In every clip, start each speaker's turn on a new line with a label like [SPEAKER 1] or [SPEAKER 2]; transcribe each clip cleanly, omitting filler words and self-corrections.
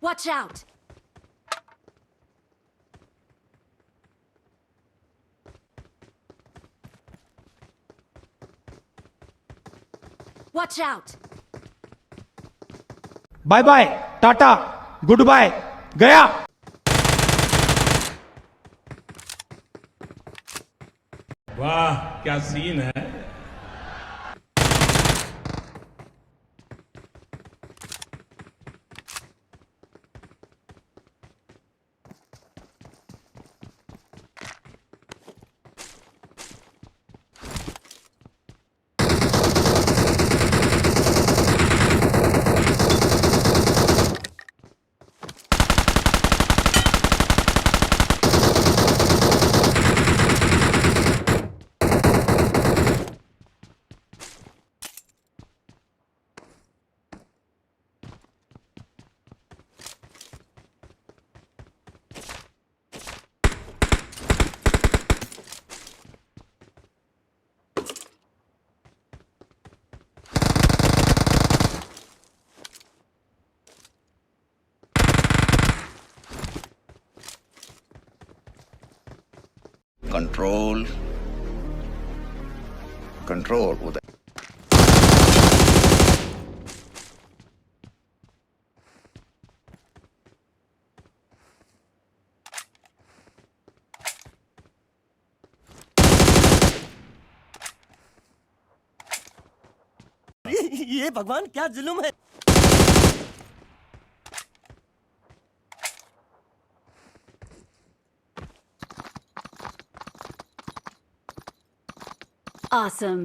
[SPEAKER 1] Watch out! Watch out!
[SPEAKER 2] Bye bye, tata, good bye, गया।
[SPEAKER 3] वाह क्या सीन है।
[SPEAKER 4] कंट्रोल कंट्रोल उधर।
[SPEAKER 5] ये भगवान क्या जुल्म है।
[SPEAKER 1] Awesome.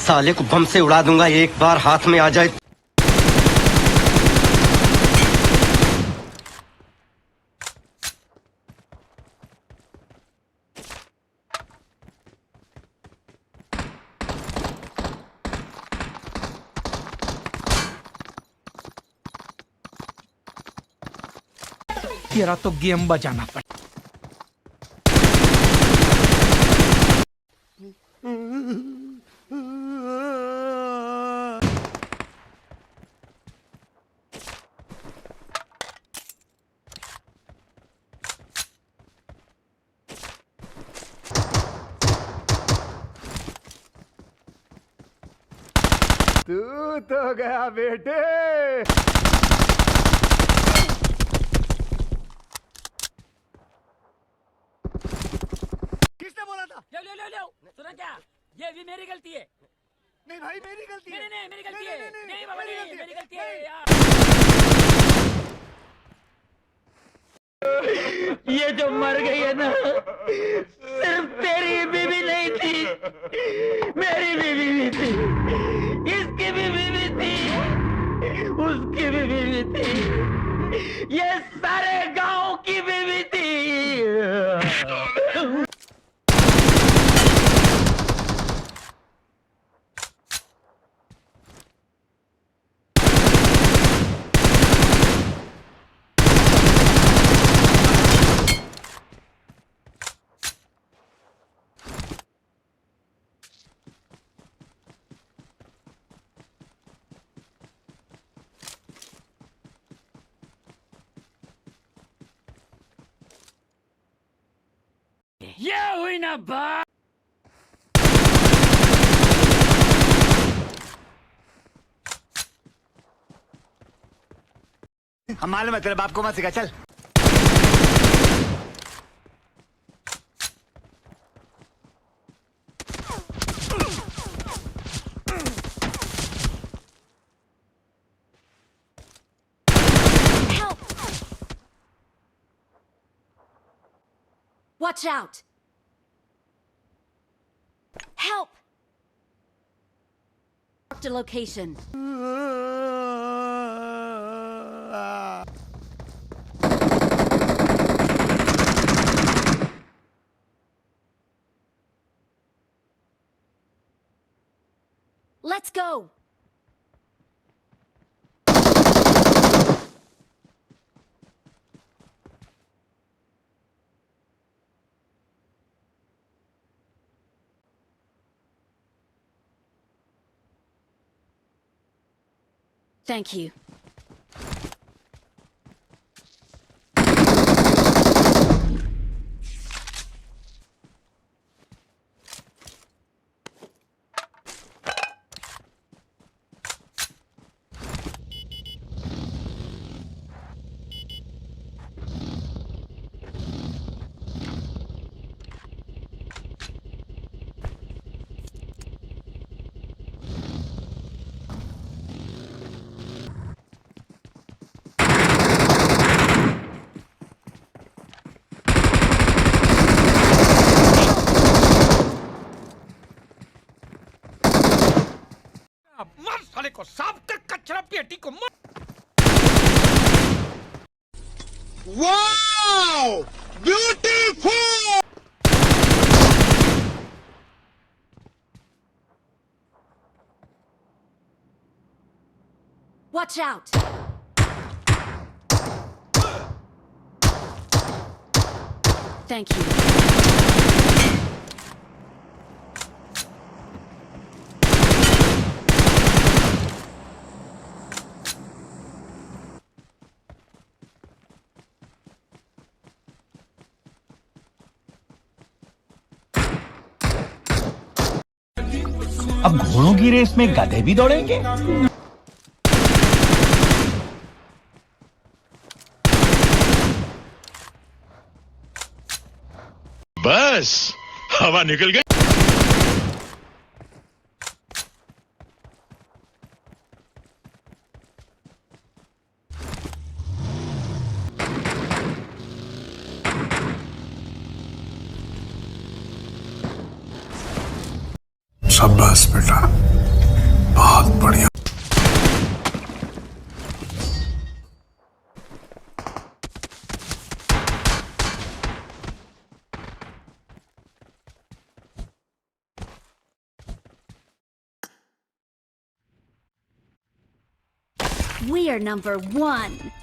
[SPEAKER 5] साले को बम से उड़ा दूंगा एक बार हाथ में आ जाए।
[SPEAKER 2] तेरा तो गेम बजाना पड़ेगा।
[SPEAKER 6] तू तो गया बेटे। किसने बोला था?
[SPEAKER 7] ले सुना क्या? ये भी मेरी गलती है।
[SPEAKER 6] नहीं भाई मेरी गलती है।
[SPEAKER 7] नहीं मेरी गलती है। नहीं बाबा नहीं मेरी गलती है यार।
[SPEAKER 8] ये जो मर गई है ना, सिर्फ तेरी बीवी नहीं थी, मेरी बीवी भी थी, इसकी भी बीवी थी, उसकी भी बीवी थी, ये सारे गांव की बीवी थी।
[SPEAKER 7] ये हुई ना बात।
[SPEAKER 6] हम मालूम है तेरे बाप को मत सिखा चल।
[SPEAKER 1] Help! Watch out! Help! Marked a location. Let's go! Thank you.
[SPEAKER 2] मर साले को, सांप का कचरा पेटी को मर।
[SPEAKER 1] Watch out! Thank you.
[SPEAKER 8] अब घोड़ों की रेस में गधे भी दौड़ेंगे।
[SPEAKER 3] बस हवा निकल गई।
[SPEAKER 9] शाबाश बेटा, बहुत बढ़िया।
[SPEAKER 1] We are number 1.